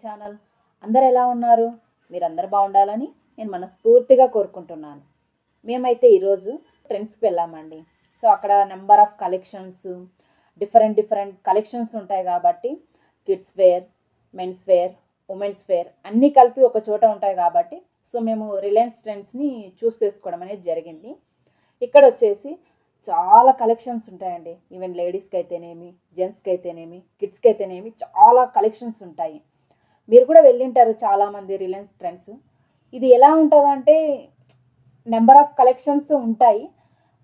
Channel. అందరు ఎలా ఉన్నారు? మీరందరూ బాగుండాలని నేను మనస్ఫూర్తిగా కోరుకుంటున్నాను. మేమైతే ఈరోజు ట్రెండ్స్కి వెళ్ళామండి. సో అక్కడ number of collections, different collections ఉంటాయి కాబట్టి kids wear, men's wear, women's wear అన్నీ కలిపి ఒక చోట ఉంటాయి కాబట్టి సో మేము రిలయన్స్ ట్రెండ్స్ని చూస్ చేసుకోవడం అనేది జరిగింది. ఇక్కడ వచ్చేసి చాలా కలెక్షన్స్ ఉంటాయండి. ఈవెన్ లేడీస్కి అయితేనేమి, జెంట్స్కి అయితేనేమి, కిడ్స్కి అయితేనేమి చాలా కలెక్షన్స్ ఉంటాయి. మీరు కూడా వెళ్ళింటారు చాలామంది రిలయన్స్ ట్రెండ్స్. ఇది ఎలా ఉంటుందంటే నెంబర్ ఆఫ్ కలెక్షన్స్ ఉంటాయి,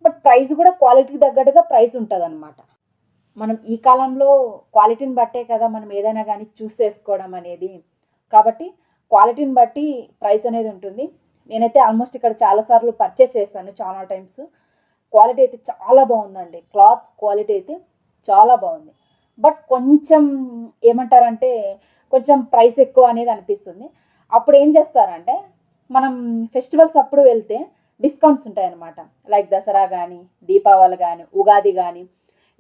బట్ ప్రైస్ కూడా క్వాలిటీకి తగ్గట్టుగా ప్రైస్ ఉంటుంది అనమాట. మనం ఈ కాలంలో క్వాలిటీని బట్టే కదా మనం ఏదైనా కానీ చూస్ చేసుకోవడం అనేది. కాబట్టి క్వాలిటీని బట్టి ప్రైస్ అనేది ఉంటుంది. నేనైతే ఆల్మోస్ట్ ఇక్కడ చాలాసార్లు పర్చేస్ చేశాను, చాలా టైమ్స్. క్వాలిటీ అయితే చాలా బాగుందండి. క్లాత్ క్వాలిటీ అయితే చాలా బాగుంది. బట్ కొంచెం ఏమంటారంటే కొంచెం ప్రైస్ ఎక్కువ అనేది అనిపిస్తుంది. అప్పుడు ఏం చేస్తారంటే మనం ఫెస్టివల్స్ అప్పుడు వెళ్తే డిస్కౌంట్స్ ఉంటాయన్నమాట. లైక్ దసరా కానీ, దీపావళి కానీ, ఉగాది కానీ,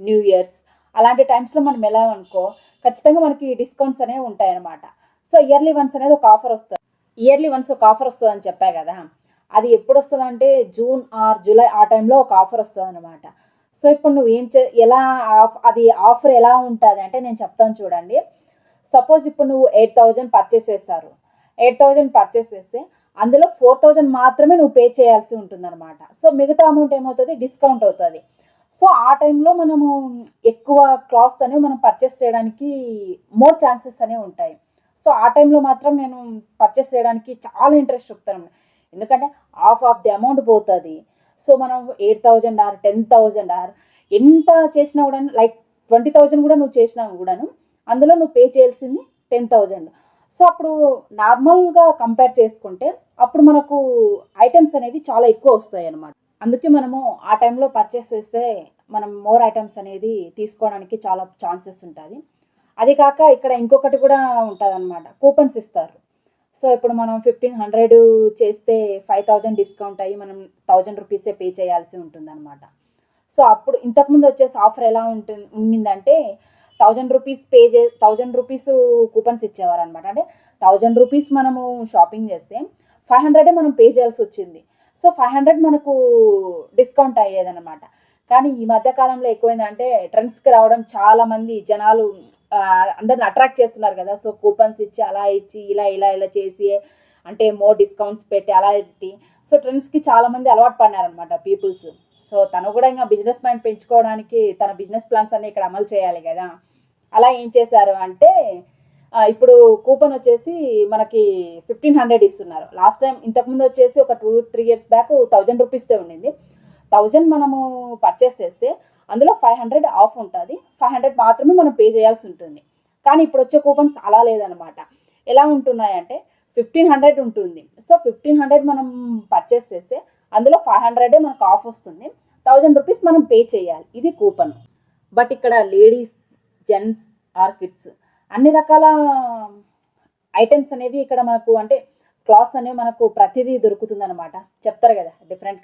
న్యూ ఇయర్స్ అలాంటి టైమ్స్లో మనం వెళ్ళామనుకో ఖచ్చితంగా మనకి డిస్కౌంట్స్ అనేవి ఉంటాయన్నమాట. సో ఇయర్లీ వన్స్ అనేది ఒక ఆఫర్ వస్తుంది. ఇయర్లీ వన్స్ ఒక ఆఫర్ వస్తుంది అని చెప్పా కదా. అది ఎప్పుడు వస్తుంది అంటే జూన్ ఆర్ జూలై ఆ టైంలో ఒక ఆఫర్ వస్తుంది అనమాట. సో ఇప్పుడు నువ్వు ఎలా అది ఆఫర్ ఎలా ఉంటుంది అంటే నేను చెప్తాను చూడండి. సపోజ్ ఇప్పుడు నువ్వు 8,000 పర్చేస్ చేస్తారు. 8,000 పర్చేస్ చేస్తే అందులో 4,000 మాత్రమే నువ్వు పే చేయాల్సి ఉంటుందన్నమాట. సో మిగతా అమౌంట్ ఏమవుతుంది, డిస్కౌంట్ అవుతుంది. సో ఆ టైంలో మనము ఎక్కువ క్లాత్స్ అనేవి మనం పర్చేస్ చేయడానికి మోర్ ఛాన్సెస్ అనేవి ఉంటాయి. సో ఆ టైంలో మాత్రం నేను పర్చేస్ చేయడానికి చాలా ఇంట్రెస్ట్ చూపుతాను. ఎందుకంటే హాఫ్ ఆఫ్ ది అమౌంట్ పోతుంది. సో మనం 8,000 ఆర్ 10,000 ఆర్ ఎంత చేసినా కూడా, లైక్ 20,000 కూడా నువ్వు చేసినా కూడాను అందులో నువ్వు పే చేయాల్సింది 10,000. సో అప్పుడు నార్మల్గా కంపేర్ చేసుకుంటే అప్పుడు మనకు ఐటమ్స్ అనేవి చాలా ఎక్కువ వస్తాయి అన్నమాట. అందుకే మనము ఆ టైంలో పర్చేస్ చేస్తే మనం మోర్ ఐటమ్స్ అనేది తీసుకోవడానికి చాలా ఛాన్సెస్ ఉంటుంది. అది కాక ఇక్కడ ఇంకొకటి కూడా ఉంటుంది అనమాట, కూపన్స్ ఇస్తారు. సో ఇప్పుడు మనం 1,500 చేస్తే 5,000 డిస్కౌంట్ అయ్యి మనం 1,000 రూపీసే పే చేయాల్సి ఉంటుందన్నమాట. సో అప్పుడు ఇంతకుముందు వచ్చేసి ఆఫర్ ఎలా ఉండిందంటే 1,000 రూపీస్ 1,000 రూపీస్ కూపన్స్ ఇచ్చేవారు అనమాట. అంటే 1,000 రూపీస్ మనము షాపింగ్ చేస్తే 500 మనం పే చేయాల్సి వచ్చింది. సో 500 మనకు డిస్కౌంట్ అయ్యేదన్నమాట. కానీ ఈ మధ్యకాలంలో ఎక్కువైందంటే ట్రెండ్స్కి రావడం, చాలామంది జనాలు అందరిని అట్రాక్ట్ చేస్తున్నారు కదా. సో కూపన్స్ ఇచ్చి అలా ఇచ్చి ఇలా చేసి అంటే మోర్ డిస్కౌంట్స్ పెట్టి అలా పెట్టి సో ట్రెండ్స్కి చాలామంది అలవాటు పడినారనమాట పీపుల్స్. సో తను కూడా ఇంకా బిజినెస్ మైండ్ పెంచుకోవడానికి తన బిజినెస్ ప్లాన్స్ అన్ని ఇక్కడ అమలు చేయాలి కదా. అలా ఏం చేశారు అంటే ఇప్పుడు కూపన్ వచ్చేసి మనకి 1,500 ఇస్తున్నారు. లాస్ట్ టైం ఇంతకుముందు వచ్చేసి ఒక 2-3 ఇయర్స్ బ్యాక్ 1,000 రూపీస్తే ఉండింది. 1,000 మనము పర్చేస్ చేస్తే అందులో 500 ఆఫ్ ఉంటుంది. 500 మాత్రమే మనం పే చేయాల్సి ఉంటుంది. కానీ ఇప్పుడు వచ్చే కూపన్స్ అలా లేదనమాట. ఎలా ఉంటున్నాయంటే 1,500 ఉంటుంది. సో 1,500 మనం పర్చేస్ చేస్తే అందులో 500 మనకు ఆఫ్ వస్తుంది. 1,000 రూపీస్ మనం పే చేయాలి. ఇది కూపన్. బట్ ఇక్కడ లేడీస్, జెంట్స్ ఆర్ కిడ్స్ అన్ని రకాల ఐటమ్స్ అనేవి ఇక్కడ మనకు అంటే క్లాత్స్ అనేవి మనకు ప్రతిదీ దొరుకుతుందన్నమాట. చెప్తారు కదా డిఫరెంట్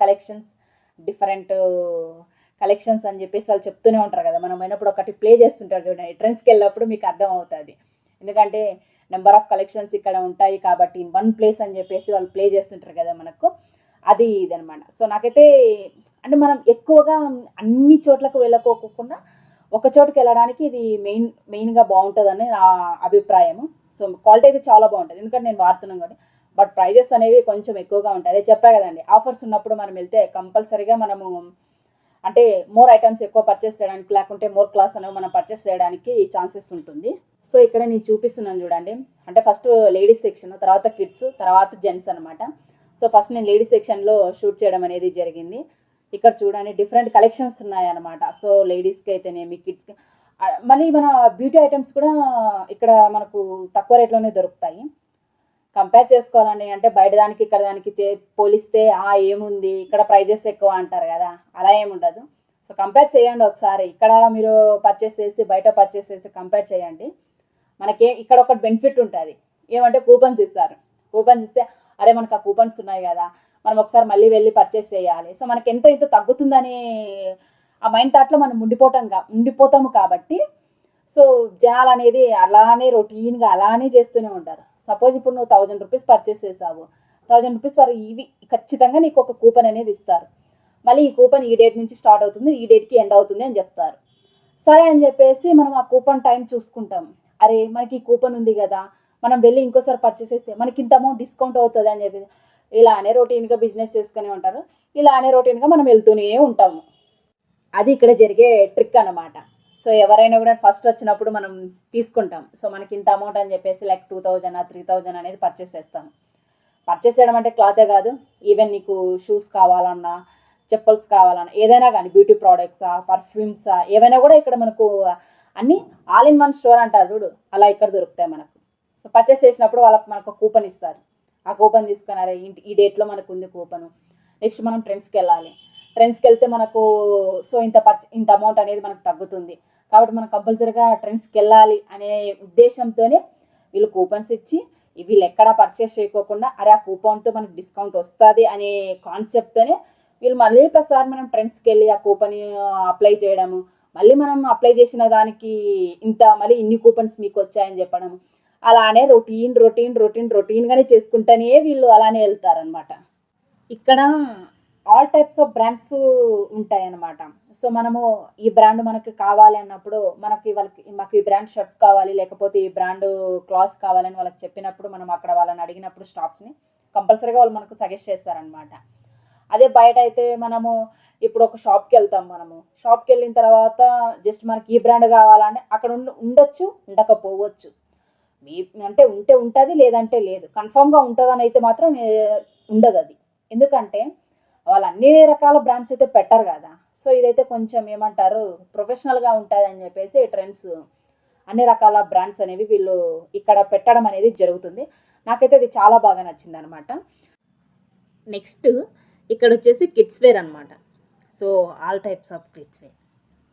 కలెక్షన్స్ అని చెప్పేసి వాళ్ళు చెప్తూనే ఉంటారు కదా. మనం అయినప్పుడు ఒకటి ప్లే చేస్తుంటారు చూడండి, ట్రెండ్స్కి వెళ్ళినప్పుడు మీకు అర్థం అవుతుంది. ఎందుకంటే నెంబర్ ఆఫ్ కలెక్షన్స్ ఇక్కడ ఉంటాయి కాబట్టి ఇన్ వన్ ప్లేస్ అని చెప్పేసి వాళ్ళు ప్లే చేస్తుంటారు కదా మనకు. అది ఇదనమాట. సో నాకైతే అంటే మనం ఎక్కువగా అన్ని చోట్లకు వెళ్ళకోకుండా ఒక చోటుకి వెళ్ళడానికి ఇది మెయిన్గా బాగుంటుందని నా అభిప్రాయము. సో క్వాలిటీ అయితే చాలా బాగుంటుంది, ఎందుకంటే నేను వాడుతున్నాను కాబట్టి. బట్ ప్రైజెస్ అనేవి కొంచెం ఎక్కువగా ఉంటాయి. అదే చెప్పా కదండి, ఆఫర్స్ ఉన్నప్పుడు మనం వెళ్తే కంపల్సరీగా మనము అంటే మోర్ ఐటమ్స్ ఎక్కువ పర్చేస్ చేయడానికి, లేకుంటే మోర్ క్లాస్ అనేవి మనం పర్చేస్ చేయడానికి ఛాన్సెస్ ఉంటుంది. సో ఇక్కడ నేను చూపిస్తున్నాను చూడండి. అంటే ఫస్ట్ లేడీస్ సెక్షన్, తర్వాత కిడ్స్, తర్వాత జెంట్స్ అనమాట. సో ఫస్ట్ నేను లేడీస్ సెక్షన్లో షూట్ చేయడం అనేది జరిగింది. ఇక్కడ చూడండి డిఫరెంట్ కలెక్షన్స్ ఉన్నాయన్నమాట. సో లేడీస్కి అయితేనేమి, కిడ్స్కి, మళ్ళీ మన బ్యూటీ ఐటమ్స్ కూడా ఇక్కడ మనకు తక్కువ రేట్లోనే దొరుకుతాయి. కంపేర్ చేసుకోవాలని అంటే బయట దానికి ఇక్కడ దానికి పోలిస్తే ఏముంది ఇక్కడ ప్రైజెస్ ఎక్కువ అంటారు కదా, అలా ఏముండదు. సో కంపేర్ చేయండి ఒకసారి. ఇక్కడ మీరు పర్చేస్ చేసి బయట పర్చేస్ చేసి కంపేర్ చేయండి. ఇక్కడ ఒక బెనిఫిట్ ఉంటుంది, ఏమంటే కూపన్స్ ఇస్తారు. కూపన్స్ ఇస్తే అరే మనకు ఆ కూపన్స్ ఉన్నాయి కదా, మనం ఒకసారి మళ్ళీ వెళ్ళి పర్చేస్ చేయాలి. సో మనకి ఎంతో తగ్గుతుందని ఆ మైండ్ థాట్లో మనం ఉండిపోతాము కాబట్టి సో జనాలు అనేది అలానే రొటీన్గా అలానే చేస్తూనే ఉంటారు. సపోజ్ ఇప్పుడు నువ్వు ₹1000 పర్చేస్ చేసావు, ₹1000 వారు ఇవి ఖచ్చితంగా నీకు ఒక కూపన్ అనేది ఇస్తారు. మళ్ళీ ఈ కూపన్ ఈ డేట్ నుంచి స్టార్ట్ అవుతుంది, ఈ డేట్కి ఎండ్ అవుతుంది అని చెప్తారు. సరే అని చెప్పేసి మనం ఆ కూపన్ టైం చూసుకుంటాం. అరే మనకి ఈ కూపన్ ఉంది కదా, మనం వెళ్ళి ఇంకోసారి పర్చేస్ చేస్తే మనకి ఇంత అమౌంట్ డిస్కౌంట్ అవుతుంది అని చెప్పేసి ఇలానే రొటీన్గా బిజినెస్ చేసుకునే ఉంటారు. ఇలానే రొటీన్గా మనం వెళ్తూనే ఉంటాము. అది ఇక్కడ జరిగే ట్రిక్ అనమాట. సో ఎవరైనా కూడా ఫస్ట్ వచ్చినప్పుడు మనం తీసుకుంటాం. సో మనకి ఇంత అమౌంట్ అని చెప్పేసి లైక్ 2000 3000 అనేది పర్చేస్ చేస్తాం. పర్చేస్ చేయడం అంటే క్లాతే కాదు, ఈవెన్ నీకు షూస్ కావాలన్నా, చెప్పల్స్ కావాలన్నా, ఏదైనా కానీ బ్యూటీ ప్రోడక్ట్సా, పర్ఫ్యూమ్సా, ఏవైనా కూడా ఇక్కడ మనకు అన్నీ ఆల్ ఇన్ వన్ స్టోర్ అంటారు చూడు, అలా ఇక్కడ దొరుకుతాయి మనకు. సో పర్చేస్ చేసినప్పుడు వాళ్ళకి మనకు కూపన్ ఇస్తారు. ఆ కూపన్ తీసుకున్నారే ఈ డేట్లో మనకు ఉంది కూపను. నెక్స్ట్ మనం ట్రెండ్స్కి వెళ్తే మనకు సో ఇంత అమౌంట్ అనేది మనకు తగ్గుతుంది. కాబట్టి మనం కంపల్సరీగా ట్రెండ్స్కి వెళ్ళాలి అనే ఉద్దేశంతోనే వీళ్ళు కూపన్స్ ఇచ్చి వీళ్ళు ఎక్కడా పర్చేస్ చేయకోకుండా అరే ఆ కూపన్తో మనకు డిస్కౌంట్ వస్తుంది అనే కాన్సెప్ట్తోనే వీళ్ళు మళ్ళీ ప్రతిసారి మనం ట్రెండ్స్కి వెళ్ళి ఆ కూపన్ అప్లై చేయడము, మళ్ళీ మనం అప్లై చేసిన దానికి మళ్ళీ ఇన్ని కూపన్స్ మీకు వచ్చాయని చెప్పడము, అలానే రొటీన్గానే చేసుకుంటూనే వీళ్ళు అలానే వెళ్తారనమాట. ఇక్కడ ఆల్ టైప్స్ ఆఫ్ బ్రాండ్స్ ఉంటాయన్నమాట. సో మనము ఈ బ్రాండ్ మనకి కావాలి అన్నప్పుడు మాకు ఈ బ్రాండ్ షర్ట్స్ కావాలి, లేకపోతే ఈ బ్రాండ్ క్లాత్స్ కావాలని వాళ్ళకి చెప్పినప్పుడు మనం అక్కడ వాళ్ళని అడిగినప్పుడు స్టాఫ్స్ని కంపల్సరీగా వాళ్ళు మనకు సజెస్ట్ చేస్తారనమాట. అదే బయట అయితే మనము ఇప్పుడు ఒక షాప్కి వెళ్తాం. షాప్కి వెళ్ళిన తర్వాత జస్ట్ మనకి ఈ బ్రాండ్ కావాలంటే అక్కడ ఉండొచ్చు, ఉండకపోవచ్చు. అంటే ఉంటే ఉంటుంది, లేదంటే లేదు. కన్ఫామ్గా ఉంటుందని అయితే మాత్రం ఉండదు అది. ఎందుకంటే వాళ్ళు అన్ని రకాల బ్రాండ్స్ అయితే పెట్టరు కదా. సో ఇదైతే కొంచెం ఏమంటారు ప్రొఫెషనల్గా ఉంటుంది అని చెప్పేసి ట్రెండ్స్ అన్ని రకాల బ్రాండ్స్ అనేవి వీళ్ళు ఇక్కడ పెట్టడం అనేది జరుగుతుంది. నాకైతే అది చాలా బాగా నచ్చింది అనమాట. నెక్స్ట్ ఇక్కడ వచ్చేసి కిడ్స్ వేర్ అనమాట. So all types of kids wear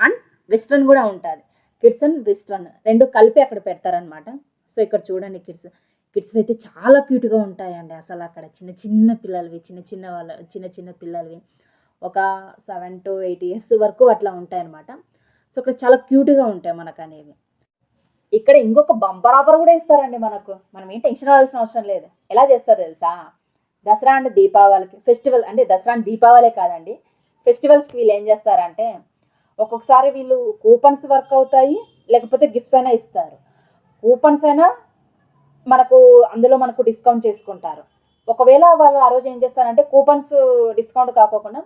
and western కూడా ఉంటుంది. కిడ్స్ అండ్ వెస్ట్రన్ రెండు కలిపి అక్కడ పెడతారనమాట. సో ఇక్కడ చూడండి కిడ్స్ అయితే చాలా క్యూట్గా ఉంటాయండి. అసలు అక్కడ చిన్న పిల్లలవి చిన్న పిల్లలవి ఒక 7 to 8 years వరకు అట్లా ఉంటాయన్నమాట. సో అక్కడ చాలా క్యూట్గా ఉంటాయి మనకు అనేవి. ఇక్కడ ఇంకొక బంపర్ ఆఫర్ కూడా ఇస్తారండి మనకు. మనం ఏం టెన్షన్ అవ్వాల్సిన అవసరం లేదు. ఎలా చేస్తారు తెలుసా, దసరా అండ్ దీపావళికి ఫెస్టివల్, అంటే దసరా అండ్ దీపావళే కాదండి, ఫెస్టివల్స్కి వీళ్ళు ఏం చేస్తారంటే ఒక్కొక్కసారి వీళ్ళు కూపన్స్ వర్క్ అవుతాయి, లేకపోతే గిఫ్ట్స్ అయినా ఇస్తారు. కూపన్స్ అయినా అందులో మనకు డిస్కౌంట్ చేసుకుంటారు. ఒకవేళ వాళ్ళు ఆ రోజు ఏం చేస్తారంటే కూపన్స్ డిస్కౌంట్ కాకోకుండా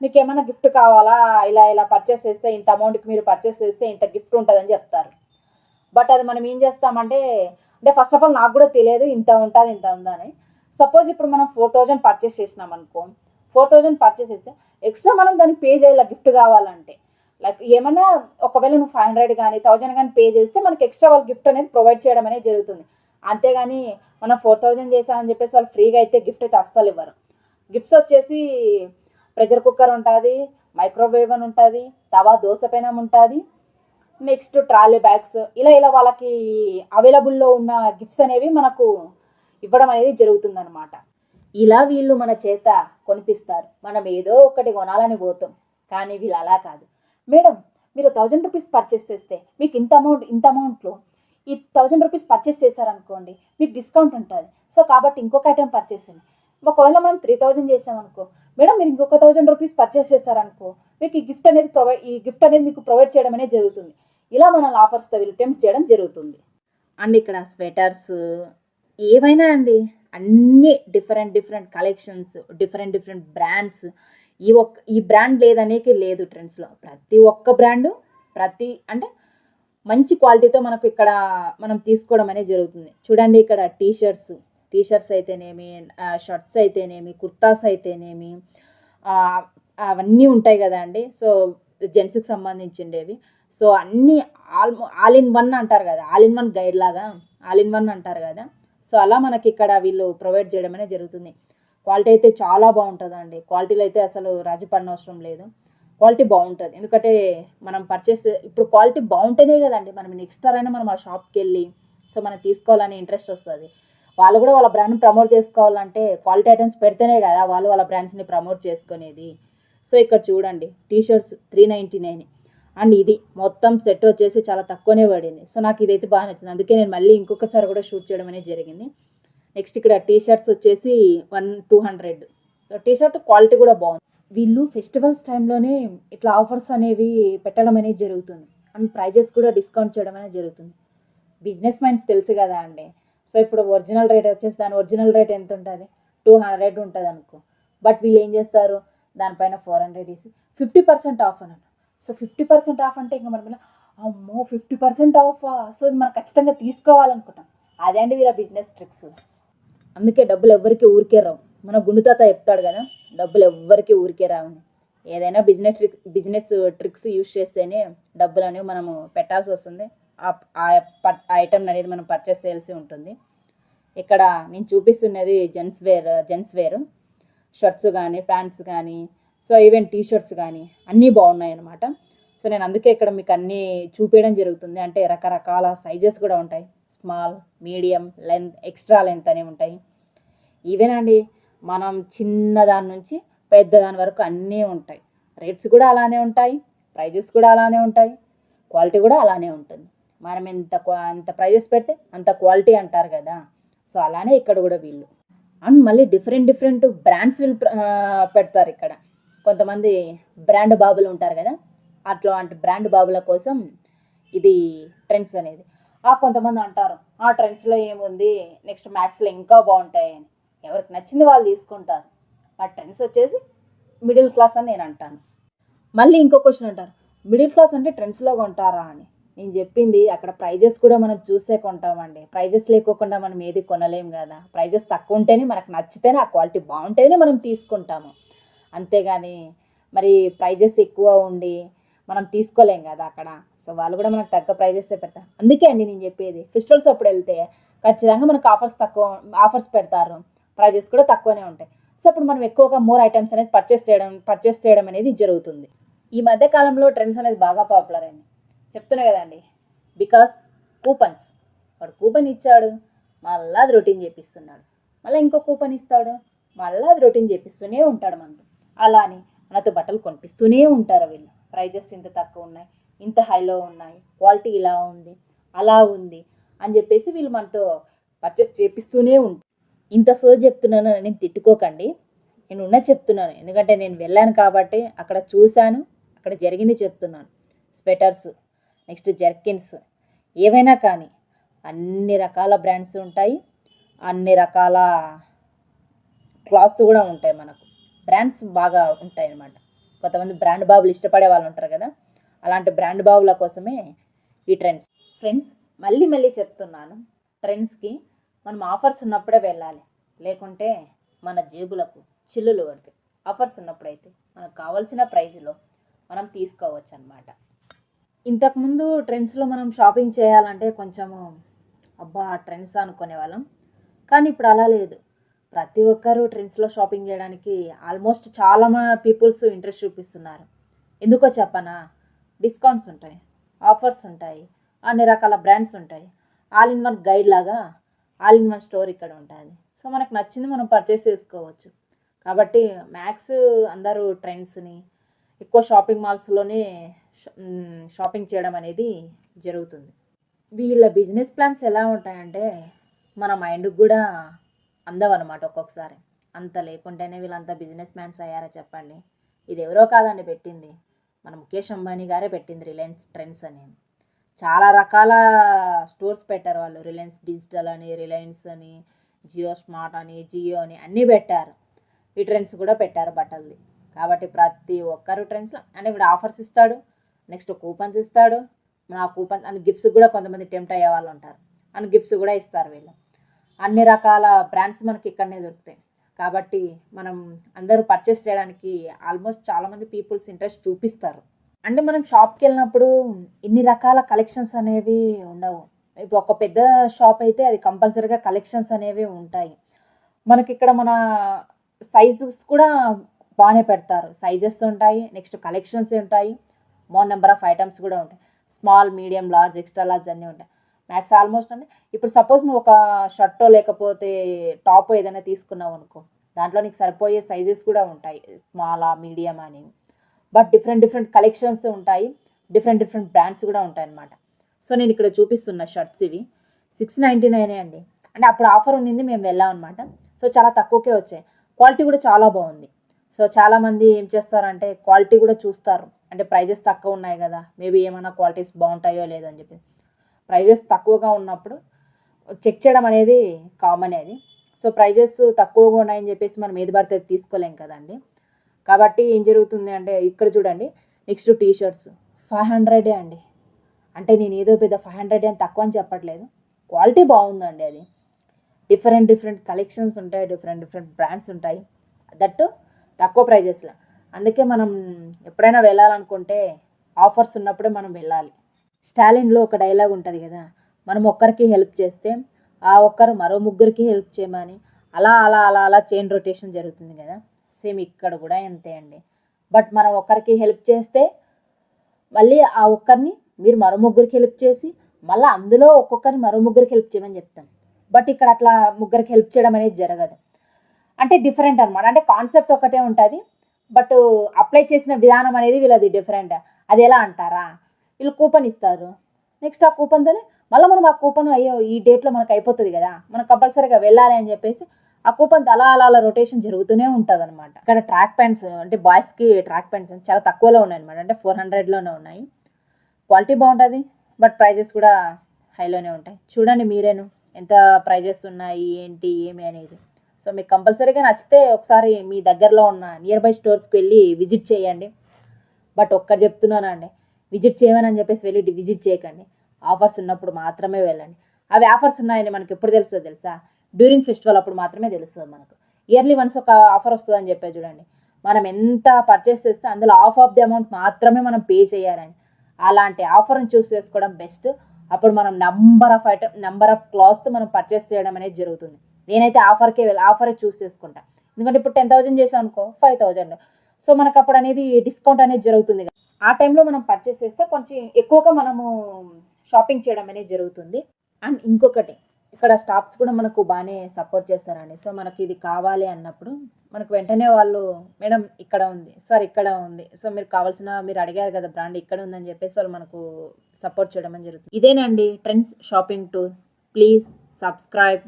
మీకు ఏమైనా గిఫ్ట్ కావాలా, ఇలా పర్చేస్ చేస్తే ఇంత అమౌంట్కి మీరు పర్చేస్ చేస్తే ఇంత గిఫ్ట్ ఉంటుందని చెప్తారు. బట్ అది మనం ఏం చేస్తామంటే ఫస్ట్ ఆఫ్ ఆల్ నాకు కూడా తెలియదు ఇంత ఉంటుంది ఇంత ఉందని. సపోజ్ ఇప్పుడు మనం 4000 పర్చేస్ చేసినాం అనుకో, 4000 పర్చేస్ చేస్తే ఎక్స్ట్రా మనం దానికి పే చేయాలి గిఫ్ట్ కావాలంటే. లైక్ ఏమన్నా ఒకవేళ నువ్వు 500 కానీ 1000 కానీ పే చేస్తే మనకి ఎక్స్ట్రా వాళ్ళు గిఫ్ట్ అనేది ప్రొవైడ్ చేయడం అనేది జరుగుతుంది. అంతేగాని మనం 4000 చేసామని చెప్పేసి వాళ్ళు ఫ్రీగా అయితే గిఫ్ట్ అయితే అస్సలు ఇవ్వరు. గిఫ్ట్స్ వచ్చేసి ప్రెషర్ కుక్కర్ ఉంటుంది, మైక్రోవేవ్ అని ఉంటుంది, తవా దోశ పెనం ఉంటుంది, నెక్స్ట్ ట్రాలీ బ్యాగ్స్, ఇలా వాళ్ళకి అవైలబుల్లో ఉన్న గిఫ్ట్స్ అనేవి మనకు ఇవ్వడం అనేది జరుగుతుందన్నమాట. ఇలా వీళ్ళు మన చేత కొనిపిస్తారు. మనం ఏదో ఒకటి కొనాలని పోతాం, కానీ వీళ్ళు అలా కాదు. మేడం మీరు ₹1000 పర్చేస్ చేస్తే మీకు ఇంత అమౌంట్లో ఈ ₹1000 పర్చేస్ చేశారనుకోండి మీకు డిస్కౌంట్ ఉంటుంది. సో కాబట్టి ఇంకొక ఐటెం పర్చేస్ చేయండి. ఒకవేళ మనం 3000 చేసామనుకో, మేడం మీరు ఇంకొక ₹1000 పర్చేస్ చేశారనుకో మీకు ఈ గిఫ్ట్ అనేది మీకు ప్రొవైడ్ చేయడం అనేది జరుగుతుంది. ఇలా మన ఆఫర్స్తో వీళ్ళు టెంప్ట్ చేయడం జరుగుతుంది. అండ్ ఇక్కడ స్వెటర్స్ ఏవైనా అండి, అన్నీ డిఫరెంట్ కలెక్షన్స్, డిఫరెంట్ బ్రాండ్స్. ఈ బ్రాండ్ లేదనేకి లేదు ట్రెండ్స్లో. ప్రతి ఒక్క బ్రాండు అంటే మంచి క్వాలిటీతో మనకు ఇక్కడ మనం తీసుకోవడం అనేది జరుగుతుంది. చూడండి ఇక్కడ టీషర్ట్స్ అయితేనేమి, షర్ట్స్ అయితేనేమి, కుర్తాస్ అయితేనేమి, అవన్నీ ఉంటాయి కదా అండి. సో జెంట్స్కి సంబంధించిండేవి. సో అన్నీ ఆల్ ఇన్ వన్ అంటారు కదా, ఆల్ ఇన్ వన్ గైడ్ లాగా ఆల్ ఇన్ వన్ అంటారు కదా. సో అలా మనకి ఇక్కడ వీళ్ళు ప్రొవైడ్ చేయడం అనేది జరుగుతుంది. క్వాలిటీ అయితే చాలా బాగుంటుందండి. క్వాలిటీలో అయితే అసలు రాజీ పడిన అవసరం లేదు. క్వాలిటీ బాగుంటుంది. ఎందుకంటే మనం ఇప్పుడు క్వాలిటీ బాగుంటేనే కదండి మనం నెక్స్ట్ అయినా మనం ఆ షాప్కి వెళ్ళి సో మనం తీసుకోవాలని ఇంట్రెస్ట్ వస్తుంది. వాళ్ళు కూడా వాళ్ళ బ్రాండ్ని ప్రమోట్ చేసుకోవాలంటే క్వాలిటీ ఐటమ్స్ పెడితేనే కదా వాళ్ళు వాళ్ళ బ్రాండ్స్ని ప్రమోట్ చేసుకునేది. సో ఇక్కడ చూడండి టీషర్ట్స్ 399, అండ్ ఇది మొత్తం సెట్ వచ్చేసి చాలా తక్కువనే పడింది. సో నాకు ఇదైతే బాగా నచ్చింది. అందుకే నేను మళ్ళీ ఇంకొకసారి కూడా షూట్ చేయడం అనేది జరిగింది. నెక్స్ట్ ఇక్కడ టీ షర్ట్స్ వచ్చేసి 200. సో టీ షర్ట్ క్వాలిటీ కూడా బాగుంది. వీళ్ళు ఫెస్టివల్స్ టైంలోనే ఇట్లా ఆఫర్స్ అనేవి పెట్టడం అనేది జరుగుతుంది. అండ్ ప్రైజెస్ కూడా డిస్కౌంట్ చేయడం అనేది జరుగుతుంది. బిజినెస్ మైండ్స్ తెలుసు కదా అండి. సో ఇప్పుడు ఒరిజినల్ రేట్ వచ్చేసి దాని ఒరిజినల్ రేట్ ఎంత ఉంటుంది, 200 ఉంటుంది అనుకో. బట్ వీళ్ళు ఏం చేస్తారు, దానిపైన 400 వేసి 50% ఆఫ్ అన్నారు. సో 50% ఆఫ్ అంటే ఇంకా మనం అమ్మో 50% ఆఫ్, సో ఇది మనం ఖచ్చితంగా తీసుకోవాలనుకుంటాం. అదే అండి వీళ్ళ బిజినెస్ ట్రిక్స్. అందుకే డబ్బులు ఎవ్వరికి ఊరికే రావు. మన గుండుతాత చెప్తాడు కదా, డబ్బులు ఎవ్వరికి ఊరికే రావని. ఏదైనా బిజినెస్ ట్రిక్స్ యూజ్ చేస్తేనే డబ్బులు అనేవి మనము పెట్టాల్సి వస్తుంది. ఆ ఐటమ్ అనేది మనం పర్చేస్ చేయాల్సి ఉంటుంది. ఇక్కడ నేను చూపిస్తున్నది జెంట్స్ వేర్ షర్ట్స్ కానీ ప్యాంట్స్ కానీ, సో ఈవెన్ టీ షర్ట్స్ కానీ అన్నీ బాగున్నాయి అన్నమాట. సో నేను అందుకే ఇక్కడ మీకు అన్నీ చూపించడం జరుగుతుంది. అంటే రకరకాల సైజెస్ కూడా ఉంటాయి. Small, medium, length, extra length అనేవి ఉంటాయి. ఈవెన్ అండి మనం చిన్నదాని నుంచి పెద్దదాని వరకు అన్నీ ఉంటాయి. రేట్స్ కూడా అలానే ఉంటాయి, ప్రైజెస్ కూడా అలానే ఉంటాయి, క్వాలిటీ కూడా అలానే ఉంటుంది. మనం ఎంత ప్రైజెస్ పెడితే అంత క్వాలిటీ అంటారు కదా. సో అలానే ఇక్కడ కూడా వీళ్ళు అండ్ మళ్ళీ డిఫరెంట్ బ్రాండ్స్ వీళ్ళు పెడతారు ఇక్కడ. కొంతమంది బ్రాండ్ బాబులు ఉంటారు కదా, అట్లాంటి బ్రాండ్ బాబుల కోసం ఇది ట్రెండ్స్ అనేది. కొంతమంది అంటారు ఆ ట్రెండ్స్లో ఏముంది, నెక్స్ట్ మ్యాక్స్లో ఇంకా బాగుంటాయి అని. ఎవరికి నచ్చింది వాళ్ళు తీసుకుంటారు. ఆ ట్రెండ్స్ వచ్చేసి మిడిల్ క్లాస్ అని నేను అంటాను. మళ్ళీ ఇంకో క్వశ్చన్ అంటారు, మిడిల్ క్లాస్ అంటే ట్రెండ్స్లో కొంటారా అని. నేను చెప్పింది అక్కడ ప్రైజెస్ కూడా మనం చూసే కొంటామండి. ప్రైజెస్ లేకోకుండా మనం ఏది కొనలేం కదా. ప్రైజెస్ తక్కువ ఉంటేనే మనకు నచ్చితేనే, ఆ క్వాలిటీ బాగుంటేనే మనం తీసుకుంటాము. అంతేగాని మరి ప్రైజెస్ ఎక్కువ ఉండి మనం తీసుకోలేం కదా అక్కడ. సో వాళ్ళు కూడా మనకు తగ్గ ప్రైజెసే పెడతారు. అందుకే అండి నేను చెప్పేది, ఫెస్టివల్స్ అప్పుడు వెళ్తే ఖచ్చితంగా మనకు ఆఫర్స్ పెడతారు, ప్రైజెస్ కూడా తక్కువనే ఉంటాయి. సో అప్పుడు మనం ఎక్కువగా మోర్ ఐటమ్స్ అనేది పర్చేస్ చేయడం అనేది జరుగుతుంది. ఈ మధ్య కాలంలో ట్రెండ్స్ అనేది బాగా పాపులర్ అయింది. చెప్తున్నా కదండి, బికాస్ కూపన్స్. వాడు కూపన్ ఇచ్చాడు, మళ్ళీ అది రొటీన్ చేపిస్తున్నాడు. మళ్ళీ ఇంకో కూపన్ ఇస్తాడు, మళ్ళీ అది రొటీన్ చేపిస్తూనే ఉంటాడు మనతో. అలా అని మనతో బట్టలు కొనిపిస్తూనే ఉంటారు వీళ్ళు. ప్రైజెస్ ఇంత తక్కువ ఉన్నాయి, ఇంత హైలో ఉన్నాయి, క్వాలిటీ ఇలా ఉంది, అలా ఉంది అని చెప్పేసి వీళ్ళు మనతో పర్చేస్ చేపిస్తూనే ఉంటారు. ఇంత సోజ్ చెప్తున్నాను నేను తిట్టుకోకండి, నేను చెప్తున్నాను. ఎందుకంటే నేను వెళ్ళాను కాబట్టి అక్కడ చూశాను, అక్కడ జరిగింది చెప్తున్నాను. స్వెటర్స్, నెక్స్ట్ జర్కిన్స్, ఏవైనా కానీ అన్ని రకాల బ్రాండ్స్ ఉంటాయి, అన్ని రకాల క్లాత్స్ కూడా ఉంటాయి. మనకు బ్రాండ్స్ బాగా ఉంటాయి అన్నమాట. కొంతమంది బ్రాండ్ బాబులు ఇష్టపడే వాళ్ళు ఉంటారు కదా, అలాంటి బ్రాండ్ బాబుల కోసమే ఈ ట్రెండ్స్. ఫ్రెండ్స్ మళ్ళీ చెప్తున్నాను, ట్రెండ్స్కి మనం ఆఫర్స్ ఉన్నప్పుడే వెళ్ళాలి, లేకుంటే మన జేబులకు చిల్లులు పడతాయి. ఆఫర్స్ ఉన్నప్పుడైతే మనకు కావాల్సిన ప్రైజ్లో మనం తీసుకోవచ్చు అన్నమాట. ఇంతకుముందు ట్రెండ్స్లో మనం షాపింగ్ చేయాలంటే కొంచెము అబ్బా ట్రెండ్స్ అనుకునే వాళ్ళం. కానీ ఇప్పుడు అలా లేదు. ప్రతి ఒక్కరూ ట్రెండ్స్లో షాపింగ్ చేయడానికి ఆల్మోస్ట్ చాలా పీపుల్స్ ఇంట్రెస్ట్ చూపిస్తున్నారు. ఎందుకో చెప్పనా, డిస్కౌంట్స్ ఉంటాయి, ఆఫర్స్ ఉంటాయి, అన్ని రకాల బ్రాండ్స్ ఉంటాయి. ఆల్ ఇన్ వన్ గైడ్ లాగా ఆల్ ఇన్ వన్ స్టోర్ ఇక్కడ ఉంటుంది. సో మనకు నచ్చింది మనం పర్చేస్ చేసుకోవచ్చు. కాబట్టి మ్యాక్స్ అందరూ ట్రెండ్స్ని ఎక్కువ షాపింగ్ మాల్స్లోనే షాపింగ్ చేయడం అనేది జరుగుతుంది. వీళ్ళ బిజినెస్ ప్లాన్స్ ఎలా ఉంటాయంటే మన మైండ్కి కూడా అందవన్నమాట ఒక్కొక్కసారి. అంత లేకుంటేనే వీళ్ళంతా బిజినెస్ మ్యాన్స్ అయ్యారా చెప్పండి. ఇది ఎవరో కాదండి పెట్టింది, మన ముఖేష్ అంబానీ గారే పెట్టింది రిలయన్స్ ట్రెండ్స్ అనేది. చాలా రకాల స్టోర్స్ పెట్టారు వాళ్ళు. రిలయన్స్ డిజిటల్ అని, రిలయన్స్ అని, జియో స్మార్ట్ అని, జియో అని అన్నీ పెట్టారు. ఈ ట్రెండ్స్ కూడా పెట్టారు బట్టలది. కాబట్టి ప్రతి ఒక్కరు ట్రెండ్స్లో అంటే ఇప్పుడు ఆఫర్స్ ఇస్తాడు, నెక్స్ట్ కూపన్స్ ఇస్తాడు. ఆ కూపన్స్ అండ్ గిఫ్ట్స్ కూడా కొంతమంది టెంప్ట్ అయ్యే వాళ్ళు ఉంటారు, అండ్ గిఫ్ట్స్ కూడా ఇస్తారు వీళ్ళు. అన్ని రకాల బ్రాండ్స్ మనకి ఇక్కడనే దొరుకుతాయి. కాబట్టి మనం అందరూ పర్చేస్ చేయడానికి ఆల్మోస్ట్ చాలామంది పీపుల్స్ ఇంట్రెస్ట్ చూపిస్తారు. అంటే మనం షాప్కి వెళ్ళినప్పుడు ఇన్ని రకాల కలెక్షన్స్ అనేవి ఉండవు. ఇప్పుడు ఒక పెద్ద షాప్ అయితే అది కంపల్సరీగా కలెక్షన్స్ అనేవి ఉంటాయి. మనకి ఇక్కడ మన సైజెస్ కూడా బాగానే పెడతారు. సైజెస్ ఉంటాయి, నెక్స్ట్ కలెక్షన్స్ ఉంటాయి, మోర్ నెంబర్ ఆఫ్ ఐటమ్స్ కూడా ఉంటాయి. Small, medium, large, extra large అన్నీ ఉంటాయి. మ్యాక్స్ ఆల్మోస్ట్ అంటే ఇప్పుడు సపోజ్ నువ్వు ఒక షర్టో లేకపోతే టాప్ ఏదైనా తీసుకున్నావు అనుకో, దాంట్లో నీకు సరిపోయే సైజెస్ కూడా ఉంటాయి, స్మాలా, మీడియం అని. బట్ డిఫరెంట్ కలెక్షన్స్ ఉంటాయి. డిఫరెంట్ డిఫరెంట్ బ్రాండ్స్ కూడా ఉంటాయన్నమాట. సో నేను ఇక్కడ చూపిస్తున్న షర్ట్స్ ఇవి 699 అండి. అంటే అప్పుడు ఆఫర్ ఉండింది, మేము వెళ్ళాం అనమాట. సో చాలా తక్కువకే వచ్చాయి, క్వాలిటీ కూడా చాలా బాగుంది. సో చాలామంది ఏం చేస్తారంటే క్వాలిటీ కూడా చూస్తారు, అంటే ప్రైజెస్ తక్కువ ఉన్నాయి కదా, మేబీ ఏమైనా క్వాలిటీస్ బాగుంటాయో లేదో అని చెప్పి. ప్రైజెస్ తక్కువగా ఉన్నప్పుడు చెక్ చేయడం అనేది కామన్ అది. సో ప్రైజెస్ తక్కువగా ఉన్నాయని చెప్పేసి మనం ఏది పడితే అది తీసుకోలేం కదండి. కాబట్టి ఏం జరుగుతుంది అంటే ఇక్కడ చూడండి, నెక్స్ట్ టీ షర్ట్స్ 500 అండి. అంటే నేను ఏదో పెద్ద 500 అని తక్కువ అని చెప్పట్లేదు, క్వాలిటీ బాగుందండి. అది డిఫరెంట్ డిఫరెంట్ కలెక్షన్స్ ఉంటాయి, డిఫరెంట్ డిఫరెంట్ బ్రాండ్స్ ఉంటాయి, దట్టు తక్కువ ప్రైజెస్లో. అందుకే మనం ఎప్పుడైనా వెళ్ళాలనుకుంటే ఆఫర్స్ ఉన్నప్పుడే మనం వెళ్ళాలి. స్టాలిన్లో ఒక డైలాగ్ ఉంటుంది కదా, మనం ఒక్కరికి హెల్ప్ చేస్తే ఆ ఒక్కరు మరో ముగ్గురికి హెల్ప్ చేయమని. అలా అలా అలా అలా చైన్ రొటేషన్ జరుగుతుంది కదా, సేమ్ ఇక్కడ కూడా అంతే అండి. బట్ మనం ఒక్కరికి హెల్ప్ చేస్తే మళ్ళీ ఆ ఒక్కరిని మీరు మరో ముగ్గురికి హెల్ప్ చేసి మళ్ళీ అందులో ఒక్కొక్కరిని మరో ముగ్గురికి హెల్ప్ చేయమని చెప్తాం. బట్ ఇక్కడ అట్లా ముగ్గురికి హెల్ప్ చేయడం అనేది జరగదు. అంటే డిఫరెంట్ అనమాట. అంటే కాన్సెప్ట్ ఒకటే ఉంటుంది, బట్ అప్లై చేసిన విధానం అనేది వీళ్ళది డిఫరెంట్. అది ఎలా అంటారా, వీళ్ళు కూపన్ ఇస్తారు, నెక్స్ట్ ఆ కూపన్తోనే మళ్ళీ మనం ఆ కూపన్ అయ్యో ఈ డేట్లో మనకు అయిపోతుంది కదా, మనం కంపల్సరీగా వెళ్ళాలి అని చెప్పేసి ఆ కూపన్ అలా అలా అలా రొటేషన్ జరుగుతూనే ఉంటుంది అనమాట. ఇక్కడ ట్రాక్ ప్యాంట్స్ అంటే బాయ్స్కి ట్రాక్ ప్యాంట్స్ చాలా తక్కువలో ఉన్నాయి అనమాట, అంటే 400లోనే ఉన్నాయి. క్వాలిటీ బాగుంటుంది, బట్ ప్రైజెస్ కూడా హైలోనే ఉంటాయి. చూడండి మీరేను ఎంత ప్రైజెస్ ఉన్నాయి ఏంటి ఏమి అనేది. సో మీకు కంపల్సరీగా నచ్చితే ఒకసారి మీ దగ్గరలో ఉన్న నియర్ బై స్టోర్స్కి వెళ్ళి విజిట్ చేయండి. బట్ ఒక్కరు చెప్తున్నానండి, విజిట్ చేయమని చెప్పేసి వెళ్ళి విజిట్ చేయకండి, ఆఫర్స్ ఉన్నప్పుడు మాత్రమే వెళ్ళండి. అవి ఆఫర్స్ ఉన్నాయని మనకి ఎప్పుడు తెలుస్తుంది తెలుసా, డ్యూరింగ్ ఫెస్టివల్ అప్పుడు మాత్రమే తెలుస్తుంది మనకు. ఇయర్లీ వన్స్ ఒక ఆఫర్ వస్తుంది అని చెప్పే చూడండి, మనం ఎంత పర్చేస్ చేస్తే అందులో హాఫ్ ఆఫ్ ది అమౌంట్ మాత్రమే మనం పే చేయాలని. అలాంటి ఆఫర్ని చూస్ చేసుకోవడం బెస్ట్. అప్పుడు మనం నెంబర్ ఆఫ్ క్లాత్స్ మనం పర్చేస్ చేయడం అనేది జరుగుతుంది. నేనైతే ఆఫరే చూస్ చేసుకుంటా, ఎందుకంటే ఇప్పుడు 10,000 చేసాం అనుకో 5,000. సో మనకు అప్పుడు అనేది డిస్కౌంట్ అనేది జరుగుతుంది. ఆ టైంలో మనం పర్చేస్ చేస్తే కొంచెం ఎక్కువగా మనము షాపింగ్ చేయడం అనేది జరుగుతుంది. అండ్ ఇంకొకటి, ఇక్కడ స్టాఫ్స్ కూడా మనకు బాగానే సపోర్ట్ చేస్తారండి. సో మనకి ఇది కావాలి అన్నప్పుడు మనకు వెంటనే వాళ్ళు మేడం ఇక్కడ ఉంది సార్, ఇక్కడ ఉంది, సో మీరు కావాల్సిన మీరు అడిగారు కదా బ్రాండ్ ఇక్కడ ఉందని చెప్పేసి వాళ్ళు మనకు సపోర్ట్ చేయడం అని జరుగుతుంది. ఇదేనండి trends shopping tour. Please subscribe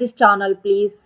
this channel please.